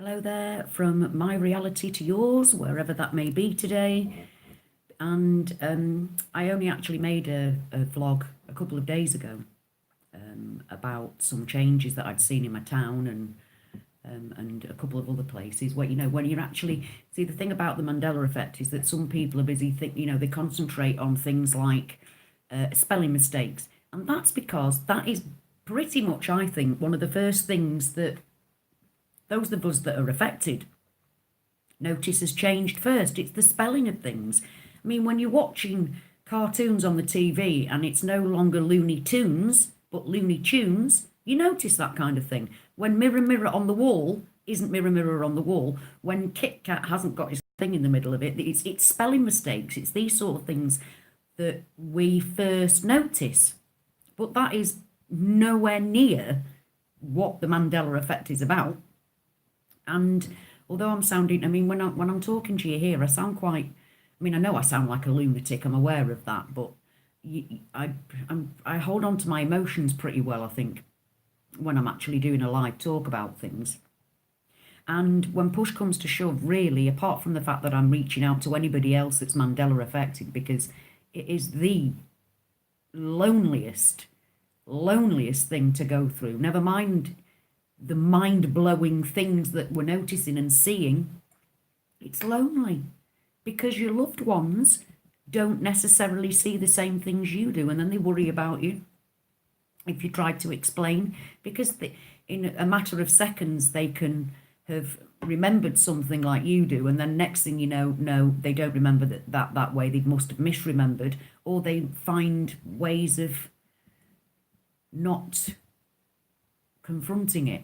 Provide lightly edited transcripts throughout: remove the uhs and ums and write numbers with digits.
Hello there, from my reality to yours, wherever that may be today. And I only actually made a vlog a couple of days ago about some changes that I'd seen in my town and a couple of other places where, when you're actually, see, the thing about the Mandela effect is that some people are busy, they concentrate on things like spelling mistakes. And that's because that is pretty much, I think, one of the first things that those of us that are affected notice has changed first. It's the spelling of things. I mean, when you're watching cartoons on the TV and it's no longer Looney Tunes, but Looney Tunes, you notice that kind of thing. When Mirror Mirror on the Wall isn't Mirror Mirror on the Wall, when Kit Kat hasn't got his thing in the middle of it, it's spelling mistakes. It's these sort of things that we first notice. But that is nowhere near what the Mandela effect is about. And although I'm sounding, when I'm talking to you here, I sound quite, I know I sound like a lunatic, I'm aware of that, but I hold on to my emotions pretty well, I think, when I'm actually doing a live talk about things. And when push comes to shove, really, apart from the fact that I'm reaching out to anybody else that's Mandela affected, because it is the loneliest thing to go through, never mind the mind-blowing things that we're noticing and seeing. It's lonely because your loved ones don't necessarily see the same things you do, and then they worry about you if you try to explain, because in a matter of seconds they can have remembered something like you do, and then next thing you know, no, they don't remember that way. They must have misremembered, or they find ways of not confronting it.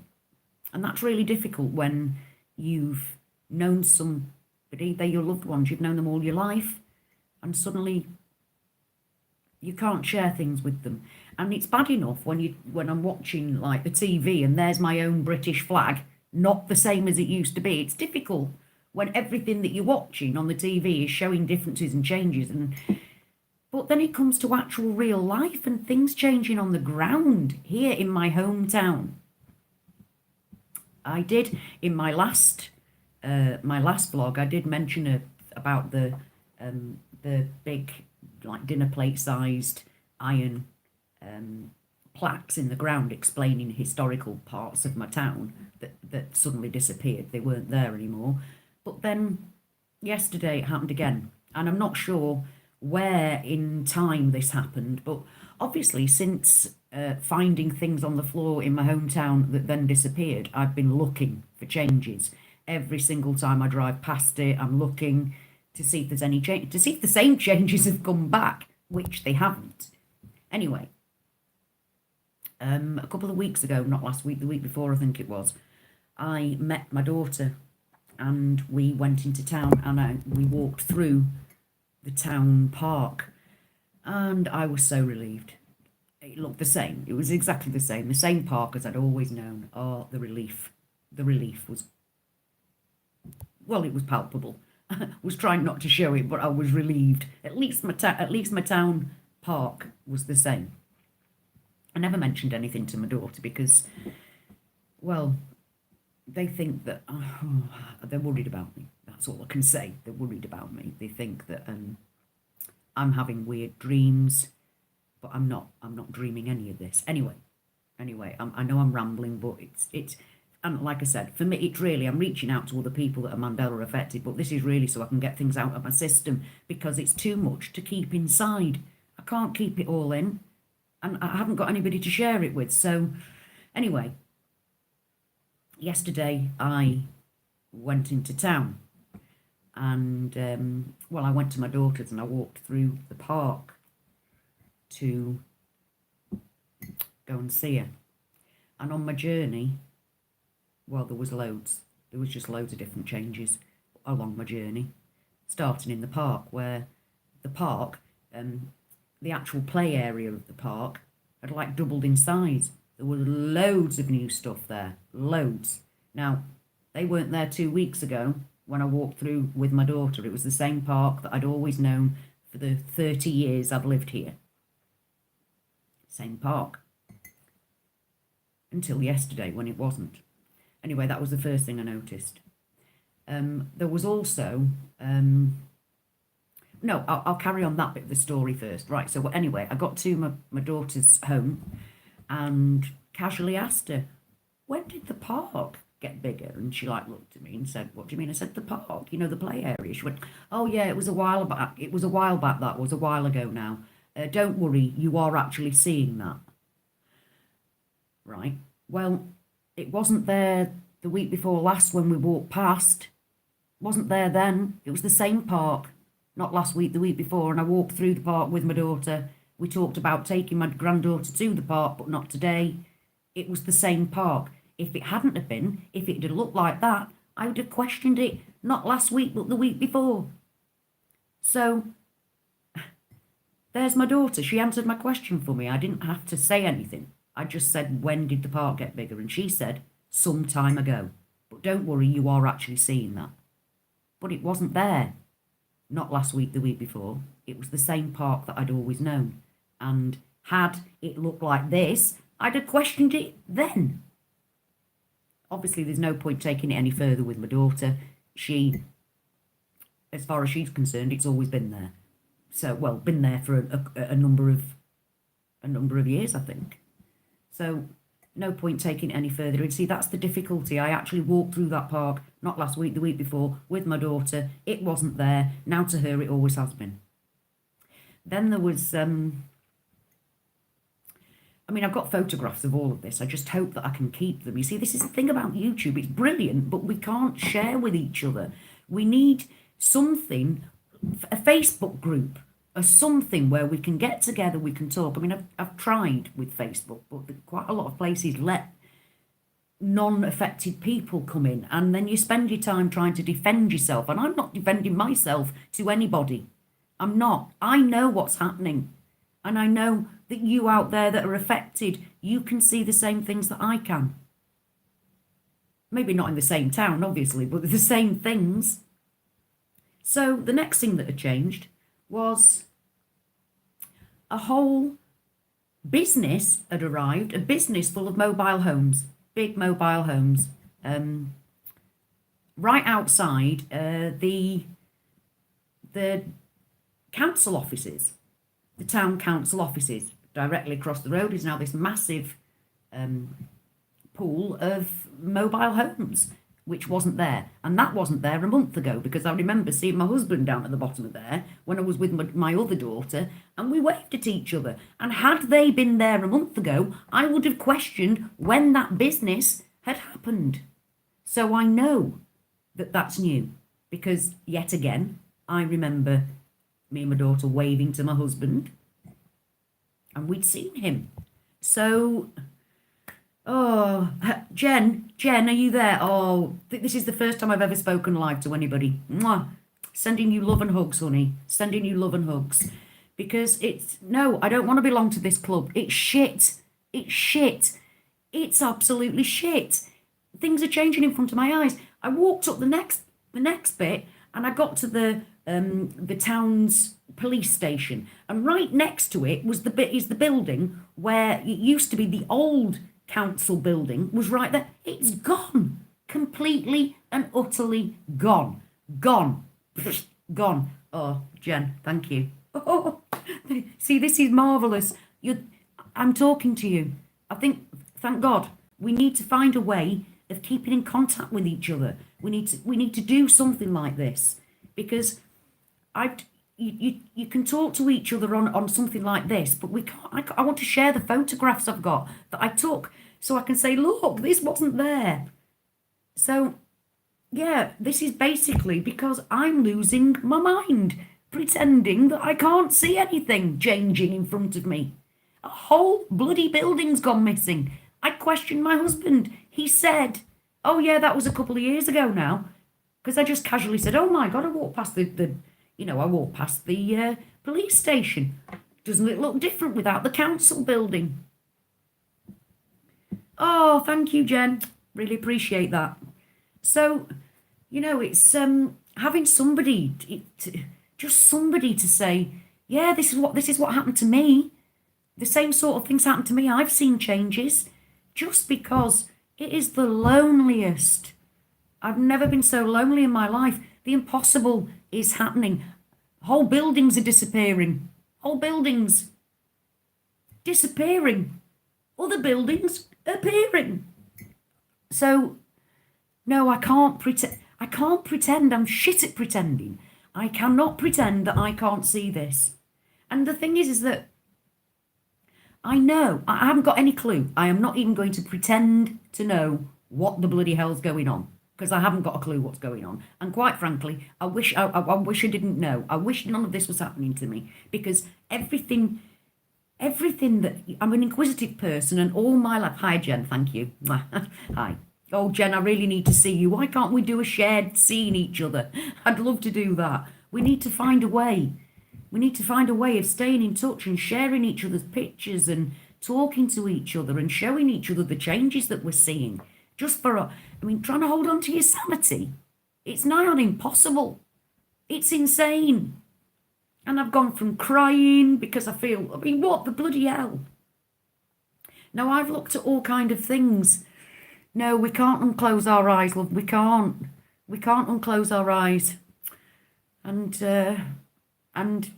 And that's really difficult when you've known somebody, they're your loved ones, you've known them all your life, and suddenly you can't share things with them. And it's bad enough when I'm watching like the TV and there's my own British flag, not the same as it used to be. It's difficult when everything that you're watching on the TV is showing differences and changes, but then it comes to actual real life and things changing on the ground here in my hometown. I did in my last vlog, I did mention about the big, like, dinner plate sized iron plaques in the ground explaining historical parts of my town that suddenly disappeared. They weren't there anymore. But then yesterday it happened again, and I'm not sure where in time this happened, but obviously since finding things on the floor in my hometown that then disappeared, I've been looking for changes. Every single time I drive past it, I'm looking to see if there's any change, to see if the same changes have come back, which they haven't. Anyway, a couple of weeks ago, not last week, the week before I think it was, I met my daughter and we went into town and we walked through the town park, and I was so relieved. It looked the same. It was exactly the same park as I'd always known. Oh, the relief was, well, it was palpable. I was trying not to show it, but I was relieved. At least my town park was the same. I never mentioned anything to my daughter because, well, they think that they're worried about me. That's all I can say. They're worried about me. They think that I'm having weird dreams, but I'm not dreaming any of this. Anyway, I know I'm rambling, but it's and like I said, for me, it's really, I'm reaching out to other people that are Mandela affected, but this is really so I can get things out of my system, because it's too much to keep inside. I can't keep it all in, and I haven't got anybody to share it with. So anyway, yesterday I went into town, and well, I went to my daughter's and I walked through the park to go and see her. And on my journey, well, there was just loads of different changes along my journey, starting in the park, where the park, the actual play area of the park had like doubled in size. There were loads of new stuff there, loads. Now, they weren't there 2 weeks ago when I walked through with my daughter. It was the same park that I'd always known for the 30 years I've lived here. Same park. Until yesterday when it wasn't. Anyway, that was the first thing I noticed. There was also, no, I'll carry on that bit of the story first. Right, so anyway, I got to my daughter's home and casually asked her, when did the park get bigger? And she like looked at me and said, what do you mean? I said, the park, you know, the play area. She went, oh yeah, it was a while back. It was a while back. That was a while ago now. Don't worry, you are actually seeing that. Right. Well, it wasn't there the week before last when we walked past. Wasn't there then. It was the same park. Not last week, the week before. And I walked through the park with my daughter. We talked about taking my granddaughter to the park, but not today. It was the same park. If it hadn't have been, if it had looked like that, I would have questioned it. Not last week, but the week before. So, there's my daughter. She answered my question for me. I didn't have to say anything. I just said, when did the park get bigger? And she said, some time ago. But don't worry, you are actually seeing that. But it wasn't there. Not last week, the week before. It was the same park that I'd always known. And had it looked like this, I'd have questioned it then. Obviously, there's no point taking it any further with my daughter. She, as far as she's concerned, it's always been there. So, well, been there for a number of years, I think. So, no point taking it any further. And see, that's the difficulty. I actually walked through that park, not last week, the week before, with my daughter. It wasn't there. Now to her, it always has been. Then there was, I mean, I've got photographs of all of this. I just hope that I can keep them. You see, this is the thing about YouTube. It's brilliant, but we can't share with each other. We need something, a Facebook group, or something where we can get together, we can talk. I mean, I've tried with Facebook, but quite a lot of places let non-affected people come in, and then you spend your time trying to defend yourself. And I'm not defending myself to anybody. I'm not. I know what's happening. And I know that you out there that are affected, you can see the same things that I can. Maybe not in the same town, obviously, but the same things. So the next thing that had changed was a whole business had arrived, a business full of mobile homes, big mobile homes, right outside the council offices. The town council offices. Directly across the road is now this massive pool of mobile homes, which wasn't there. And that wasn't there a month ago, because I remember seeing my husband down at the bottom of there when I was with my other daughter, and we waved at each other. And had they been there a month ago, I would have questioned when that business had happened. So I know that that's new, because yet again, I remember me and my daughter waving to my husband, and we'd seen him. So, oh, Jen, are you there? Oh, this is the first time I've ever spoken live to anybody. Mwah. Sending you love and hugs, honey. Sending you love and hugs. Because no, I don't want to belong to this club. It's shit. It's shit. It's absolutely shit. Things are changing in front of my eyes. I walked up the next bit, and I got to the town's police station, and right next to it was the building where it used to be the old council building. Was right there. It's gone, completely and utterly gone. Gone. Oh, Jen, thank you. Oh, see, this is marvelous. I'm talking to you. I think, thank God, we need to find a way of keeping in contact with each other. We need to do something like this, because you can talk to each other on something like this, but we can't. I want to share the photographs I've got that I took, so I can say, look, this wasn't there. So, yeah, this is basically because I'm losing my mind, pretending that I can't see anything changing in front of me. A whole bloody building's gone missing. I questioned my husband. He said, oh yeah, that was a couple of years ago now, because I just casually said, oh my God, I walked past the police station. Doesn't it look different without the council building? Oh, thank you, Jen. Really appreciate that. So, it's having somebody, just somebody to say, yeah, this is what happened to me. The same sort of things happened to me. I've seen changes. Just because It is the loneliest. I've never been so lonely in my life. The impossible is happening. Whole buildings are disappearing. Whole buildings disappearing. Other buildings appearing. So, no, I can't pretend. I can't pretend. I'm shit at pretending. I cannot pretend that I can't see this. And the thing is that I know, I haven't got any clue. I am not even going to pretend to know what the bloody hell's going on because I haven't got a clue what's going on. And quite frankly, I wish I didn't know. I wish none of this was happening to me because everything that I'm an inquisitive person and all my life. Hi, Jen. Thank you. Hi. Oh, Jen, I really need to see you. Why can't we do a shared seeing each other? I'd love to do that. We need to find a way. We need to find a way of staying in touch and sharing each other's pictures and talking to each other and showing each other the changes that we're seeing. Just for, trying to hold on to your sanity. It's nigh on impossible. It's insane. And I've gone from crying because I feel, what the bloody hell? Now, I've looked at all kind of things. No, we can't unclose our eyes, love. We can't. We can't unclose our eyes. And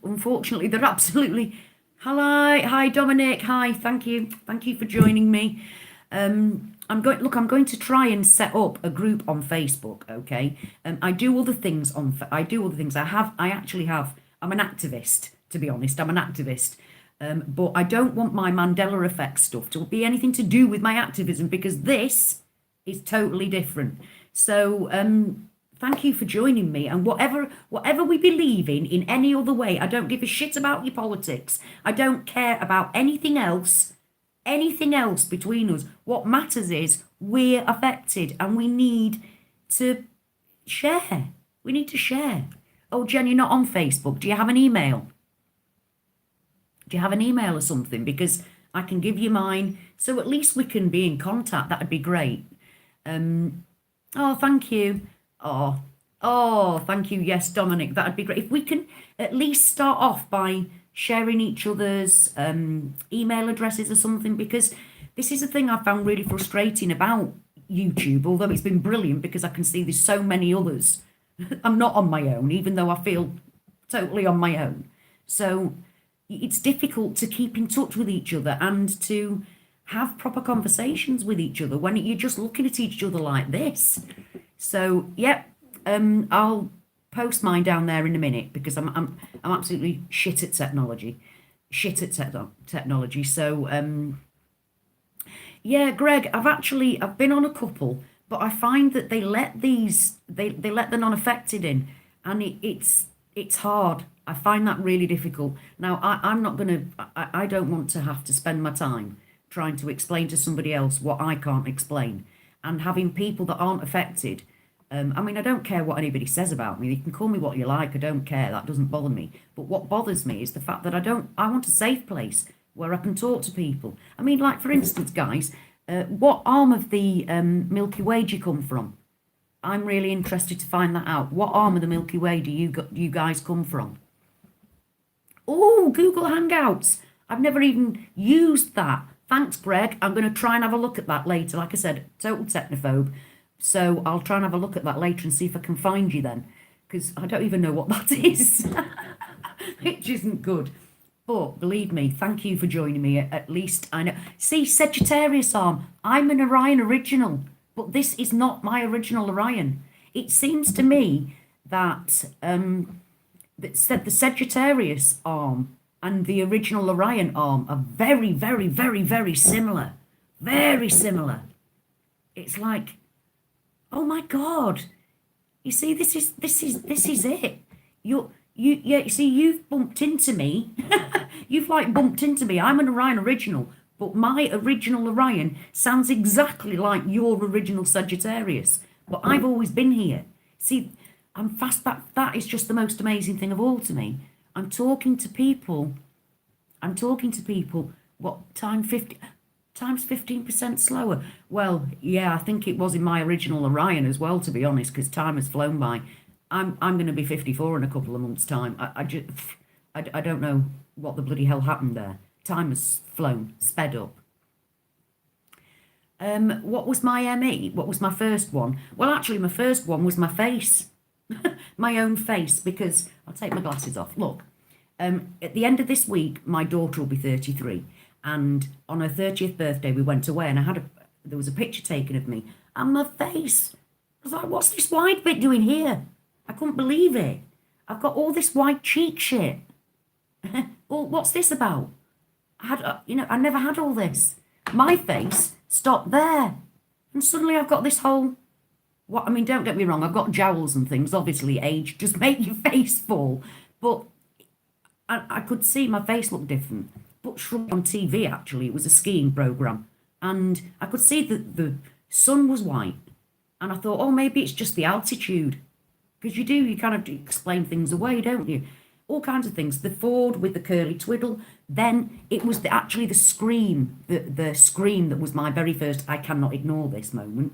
unfortunately, they're absolutely... Hi, Dominic. Hi, thank you for joining me. I'm going to try and set up a group on Facebook. Okay. I do other things I'm an activist, to be honest. I'm an activist. But I don't want my Mandela effect stuff to be anything to do with my activism because this is totally different. So, thank you for joining me. And whatever we believe in any other way, I don't give a shit about your politics. I don't care about anything else between us. What matters is we're affected and we need to share. We need to share. Oh, Jen, you're not on Facebook. Do you have an email? Do you have an email or something? Because I can give you mine. So at least we can be in contact. That'd be great. Oh, thank you. Oh, thank you. Yes, Dominic, that'd be great. If we can at least start off by sharing each other's email addresses or something, because this is a thing I found really frustrating about YouTube, although it's been brilliant because I can see there's so many others. I'm not on my own, even though I feel totally on my own. So it's difficult to keep in touch with each other and to have proper conversations with each other when you're just looking at each other like this. So, yep, I'll post mine down there in a minute because I'm absolutely shit at technology. So, yeah, Greg, I've been on a couple, but I find that they let the non-affected in, and it's hard. I find that really difficult. Now, I don't want to have to spend my time trying to explain to somebody else what I can't explain. And having people that aren't affected, I don't care what anybody says about me. You can call me what you like. I don't care. That doesn't bother me. But what bothers me is the fact that I want a safe place where I can talk to people. Like, for instance, guys, what arm of the Milky Way do you come from? I'm really interested to find that out. What arm of the Milky Way do you guys come from? Oh, Google Hangouts. I've never even used that. Thanks, Greg. I'm going to try and have a look at that later. Like I said, total technophobe. So I'll try and have a look at that later and see if I can find you then. Because I don't even know what that is. Which isn't good. But believe me, thank you for joining me. At least I know. See, Sagittarius arm. I'm an Orion original. But this is not my original Orion. It seems to me that the Sagittarius arm and the original Orion arm are very, very, very, very similar. Very similar. It's like, oh my God. You see, this is it. You see, you've bumped into me. You've bumped into me. I'm an Orion original, but my original Orion sounds exactly like your original Sagittarius. But I've always been here. See, I'm fast. That is just the most amazing thing of all to me. I'm talking to people. What time? 50 times 15% slower. Well, yeah, I think it was in my original Orion as well, to be honest, because time has flown by. I'm going to be 54 in a couple of months' time. I don't know what the bloody hell happened there. Time has flown, sped up. What was my ME? What was my first one? Well, actually, my first one was my face, my own face, because I'll take my glasses off. Look, at the end of this week, my daughter will be 33, and on her 30th birthday, we went away, and there was a picture taken of me, and my face. I was like, what's this white bit doing here? I couldn't believe it. I've got all this white cheek shit. Well, what's this about? I never had all this. My face stopped there. And suddenly I've got this whole, don't get me wrong, I've got jowls and things. Obviously, age just make your face fall. But I could see my face looked different. But shrunk on TV, actually, it was a skiing programme. And I could see that the sun was white. And I thought, oh, maybe it's just the altitude. Because you kind of explain things away, don't you? All kinds of things. The Ford with the curly twiddle. Then it was actually the scream, the scream that was my very first I cannot ignore this moment.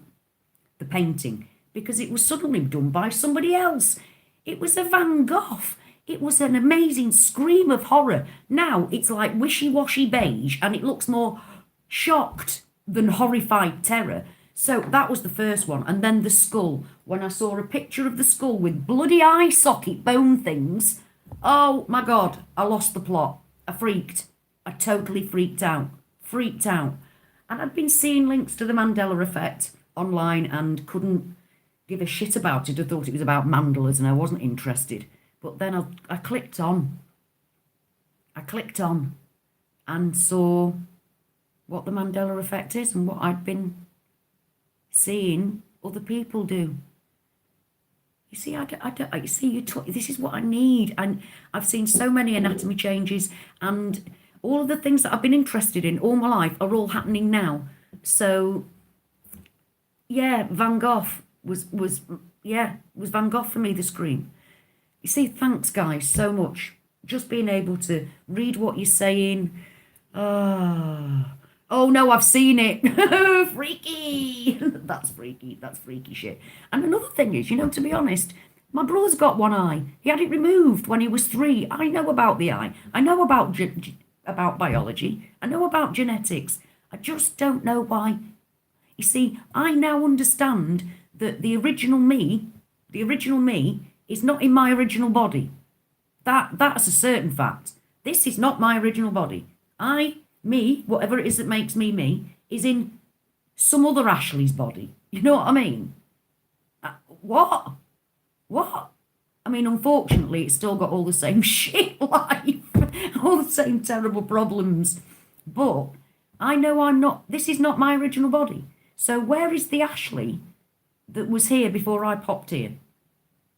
The painting. Because it was suddenly done by somebody else. It was a Van Gogh. It was an amazing scream of horror. Now it's like wishy-washy beige and it looks more shocked than horrified terror. So that was the first one. And then the skull. When I saw a picture of the skull with bloody eye socket bone things, oh my God, I lost the plot. I freaked. I totally freaked out. Freaked out. And I'd been seeing links to the Mandela effect online and couldn't give a shit about it. I thought it was about Mandelas and I wasn't interested. But then I clicked on. I clicked on and saw what the Mandela effect is and what I'd been seeing other people do. You see, this is what I need. And I've seen so many anatomy changes and all of the things that I've been interested in all my life are all happening now. So, yeah, Van Gogh was Van Gogh for me, the scream. You see, thanks, guys, so much. Just being able to read what you're saying. Oh no, I've seen it. Freaky. That's freaky. That's freaky shit. And another thing is, to be honest, my brother's got one eye. He had it removed when he was 3. I know about the eye. I know about biology. I know about genetics. I just don't know why. You see, I now understand that the original me is not in my original body. That's a certain fact. This is not my original body. Me, whatever it is that makes me, is in some other Ashley's body. You know what I mean? What? I mean, unfortunately, it's still got all the same shit life, all the same terrible problems. But I know this is not my original body. So where is the Ashley that was here before I popped here?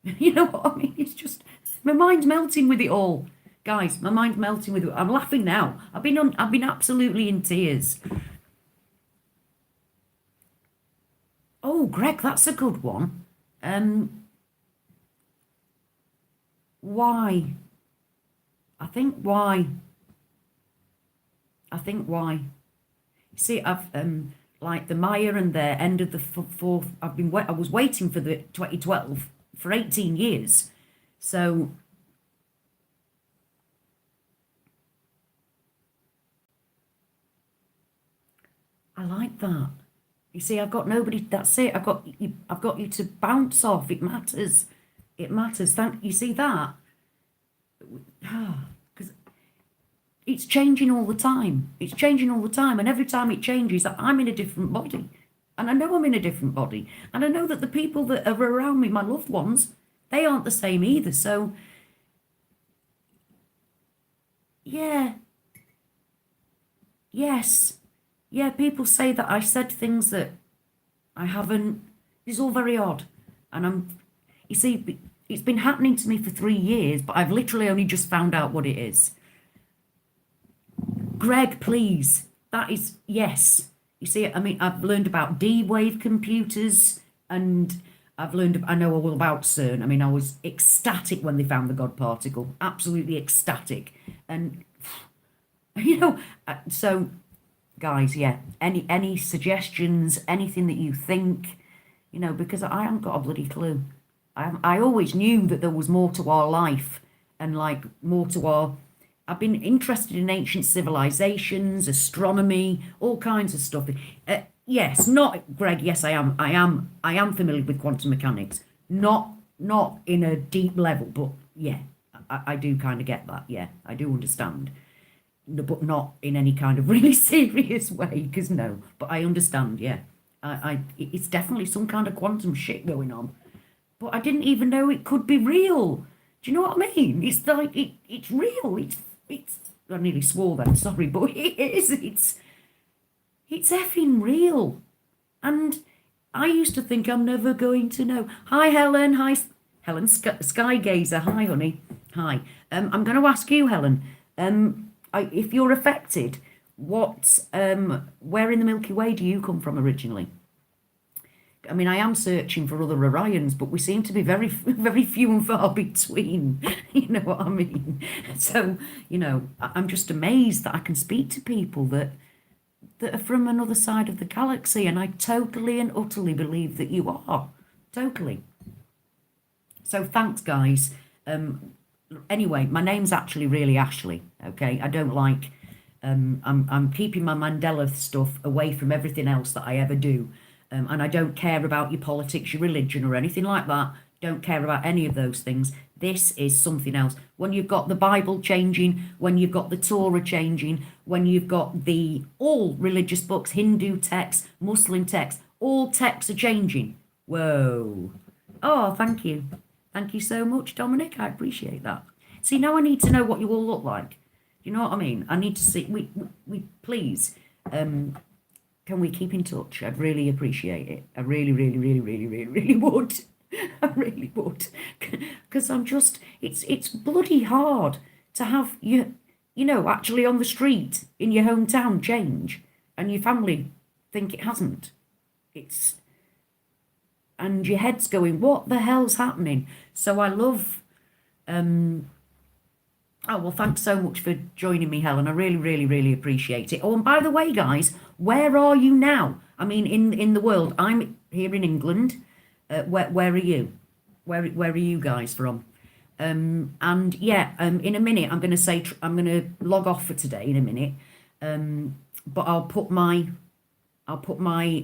You know what I mean? It's just, my mind's melting with it all. Guys, my mind's melting with it. I'm laughing now. I've been absolutely in tears. Oh, Greg, that's a good one. Why? I think why. See, I've like the Maya and their end of the fourth. I was waiting for the 2012 for 18 years. So I like that. You see, I've got nobody. That's it. I've got you to bounce off. It matters. It matters. You see that? Because it's changing all the time. It's changing all the time, and every time it changes, I'm in a different body, and I know I'm in a different body, and I know that the people that are around me, my loved ones, they aren't the same either. So, yeah, yes. Yeah, people say that I said things that I haven't. It's all very odd. And you see, it's been happening to me for 3 years, but I've literally only just found out what it is. Greg, please. That is, yes. You see, I mean, I've learned about D-Wave computers and I know all about CERN. I mean, I was ecstatic when they found the God particle. Absolutely ecstatic. And, so... Guys, yeah, any suggestions, anything that you think, because I haven't got a bloody clue. I always knew that there was more to our life and like more to I've been interested in ancient civilizations, astronomy, all kinds of stuff. Yes, not Greg. Yes, I am. I am familiar with quantum mechanics. Not in a deep level, but yeah, I do kind of get that. Yeah, I do understand, no, but not in any kind of really serious way. Because no, but I understand. Yeah, it's definitely some kind of quantum shit going on. But I didn't even know it could be real. Do you know what I mean? It's like it's real. It's. I nearly swore then. Sorry, but it is. It's effing real. And I used to think I'm never going to know. Hi, Helen. Hi, Helen. Sky Gazer. Hi, honey. Hi. I'm going to ask you, Helen. If you're affected, where in the Milky Way do you come from originally? I mean, I am searching for other Orions, but we seem to be very, very few and far between. You know what I mean? So, I'm just amazed that I can speak to people that are from another side of the galaxy, and I totally and utterly believe that you are. Totally. So thanks, guys. Anyway, my name's actually really Ashley. Okay, I don't like. I'm keeping my Mandela stuff away from everything else that I ever do, and I don't care about your politics, your religion, or anything like that. Don't care about any of those things. This is something else. When you've got the Bible changing, when you've got the Torah changing, when you've got the all religious books, Hindu texts, Muslim texts, all texts are changing. Whoa. Oh, thank you. Thank you so much, Dominic. I appreciate that. See, now I need to know what you all look like. You know what I mean? I need to see. We please. Can we keep in touch? I'd really appreciate it. I really, really, really, really, really, really would. I really would, because it's bloody hard to have actually on the street in your hometown change, and your family think it hasn't. And your head's going, what the hell's happening? So I love. Oh, well, thanks so much for joining me, Helen. I really, really, really appreciate it. Oh, and by the way, guys, where are you now? I mean, in the world. I'm here in England. Where are you? Where are you guys from? And yeah, in a minute, I'm going to say I'm going to log off for today in a minute. But I'll put my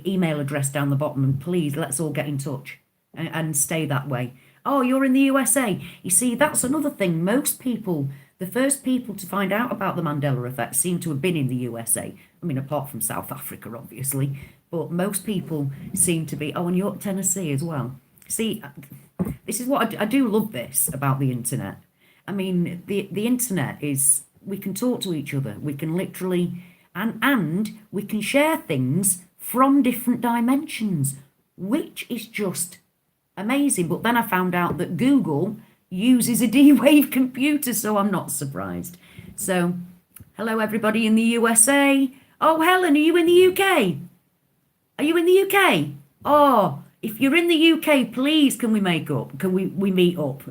email address down the bottom, and please let's all get in touch and stay that way. Oh, you're in the USA. You see, that's another thing. Most people, the first people to find out about the Mandela effect seem to have been in the USA. I mean, apart from South Africa, obviously. But most people seem to be, and York, Tennessee as well. See, this is what I do love this about the internet. I mean, the internet is, we can talk to each other. We can literally, and we can share things from different dimensions, which is just amazing. But then I found out that Google uses a D-Wave computer, so I'm not surprised. So, hello everybody in the USA. Oh, Helen, are you in the UK? Are you in the UK? Oh, if you're in the UK, please can we make up? Can we meet up?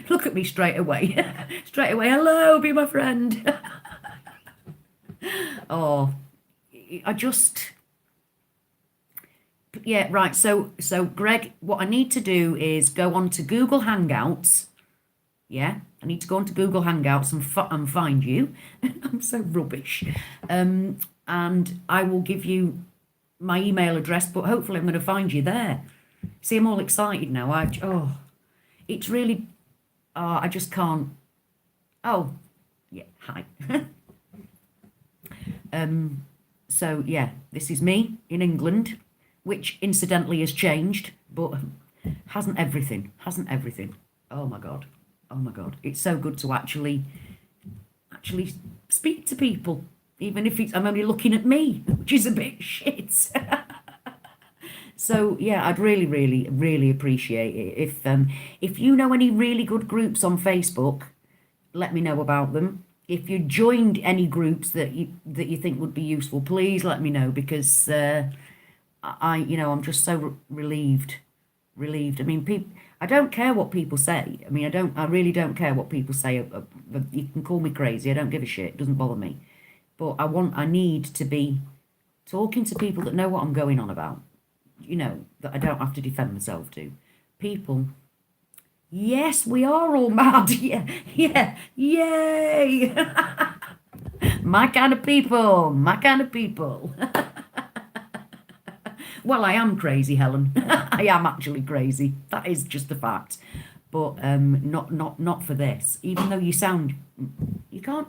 Look at me straight away. Straight away, hello, be my friend. Oh, I just... Yeah, right. So Greg, what I need to do is go on to Google Hangouts. Yeah, I need to go on to Google Hangouts and find you. I'm so rubbish. And I will give you my email address, but hopefully I'm going to find you there. See, I'm all excited now. It's really, I just can't. Oh, yeah, hi. So yeah, this is me in England, which incidentally has changed, but hasn't everything. Oh my God. It's so good to actually speak to people, even if I'm only looking at me, which is a bit shit. So yeah, I'd really, really, really appreciate it if you know any really good groups on Facebook, let me know about them. If you joined any groups that you think would be useful, please let me know, because I'm just so relieved. I mean, I don't care what people say. I mean, I really don't care what people say. You can call me crazy. I don't give a shit. It doesn't bother me. But I need to be talking to people that know what I'm going on about. That I don't have to defend myself to. People. Yes, we are all mad. Yeah. Yay. My kind of people. Well, I am crazy, Helen. I am actually crazy. That is just a fact. But not for this. Even though you sound, you can't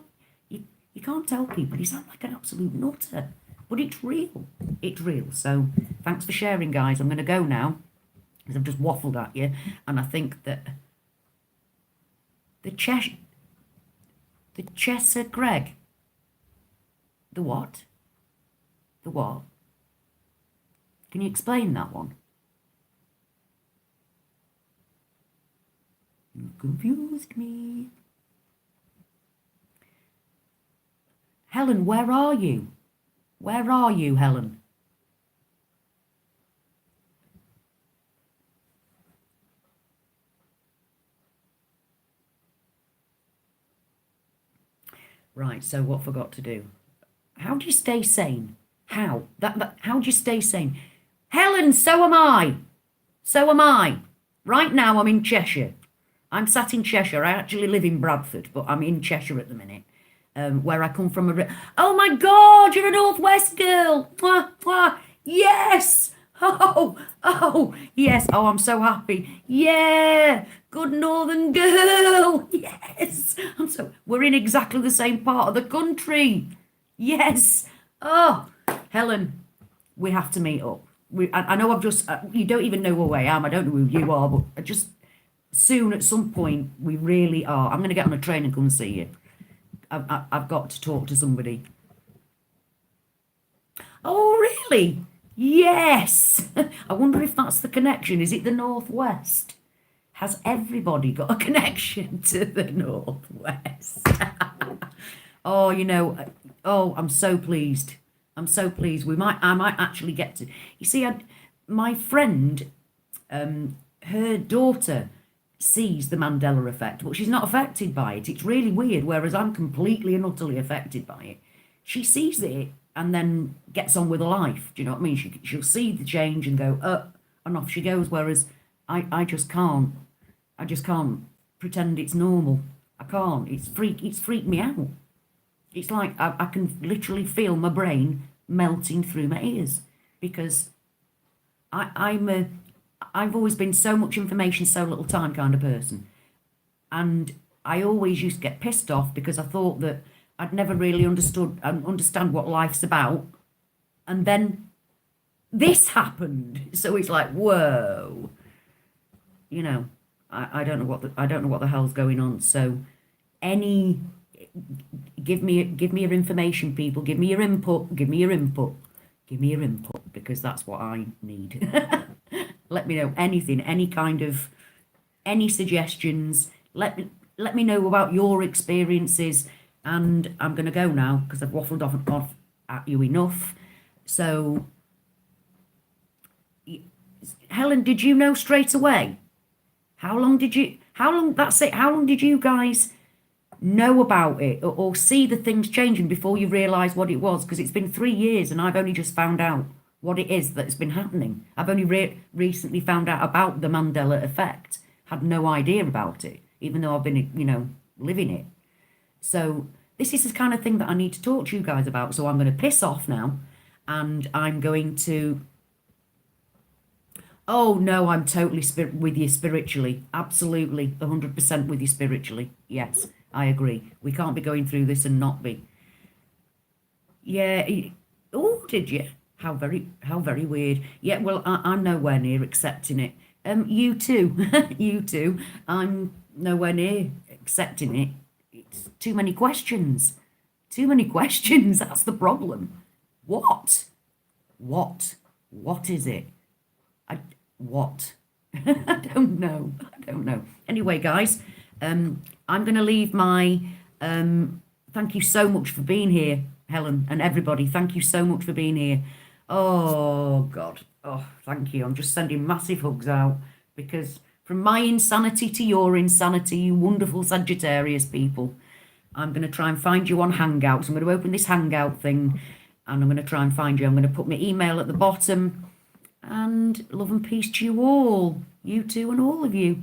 you can't tell people you sound like an absolute nutter. But it's real. It's real. So thanks for sharing, guys. I'm going to go now because I've just waffled at you, and I think that the Cheshire Greg. The what? The what? Can you explain that one? You confused me. Helen, where are you? Where are you, Helen? Right, so what forgot to do? How do you stay sane? How? How do you stay sane? Helen, so am I. So am I. Right now I'm in Cheshire. I'm sat in Cheshire. I actually live in Bradford, but I'm in Cheshire at the minute, where I come from. Oh my God, you're a Northwest girl. Mwah, mwah. Yes. Oh, yes. Oh, I'm so happy. Yeah. Good Northern girl. Yes. We're in exactly the same part of the country. Yes. Oh, Helen, we have to meet up. I know I've just, you don't even know who I am. I don't know who you are, but I just, soon at some point, we really are. I'm going to get on a train and come and see you. I've got to talk to somebody. Oh, really? Yes. I wonder if that's the connection. Is it the Northwest? Has everybody got a connection to the Northwest? Oh, I'm so pleased. I'm so pleased. I might actually get to. You see, my friend, her daughter sees the Mandela effect, but she's not affected by it. It's really weird. Whereas I'm completely and utterly affected by it. She sees it and then gets on with her life. Do you know what I mean? She'll see the change and go, and off she goes. Whereas I just can't. I just can't pretend it's normal. I can't. It's freaked me out. It's like I can literally feel my brain melting through my ears because I've always been so much information, so little time kind of person. And I always used to get pissed off because I thought that I'd never really understand what life's about. And then this happened. So it's like, whoa. I don't know what the hell's going on. So give me your information, people. Give me your input. Give me your input. Give me your input because that's what I need. Let me know anything, any suggestions. Let me know about your experiences. And I'm going to go now because I've waffled off at you enough. So, Helen, did you know straight away? How long did you guys know about it or see the things changing before you realised what it was? Because it's been 3 years and I've only just found out what it is that's been happening. I've only recently found out about the Mandela effect. Had no idea about it, even though I've been, living it. So this is the kind of thing that I need to talk to you guys about. So I'm going to piss off now and I'm going to... Oh, no, I'm totally with you spiritually. Absolutely, 100% with you spiritually. Yes, I agree. We can't be going through this and not be. Yeah. Oh, did you? How very weird. Yeah, well, I'm nowhere near accepting it. You too. You too. I'm nowhere near accepting it. It's too many questions. Too many questions. That's the problem. What? What is it? What? I don't know. Anyway, guys, I'm going to leave my... thank you so much for being here, Helen, and everybody. Thank you so much for being here. Oh, God. Oh, thank you. I'm just sending massive hugs out because from my insanity to your insanity, you wonderful Sagittarius people, I'm going to try and find you on Hangouts. I'm going to open this Hangout thing and I'm going to try and find you. I'm going to put my email at the bottom. And love and peace to you all. You two and all of you.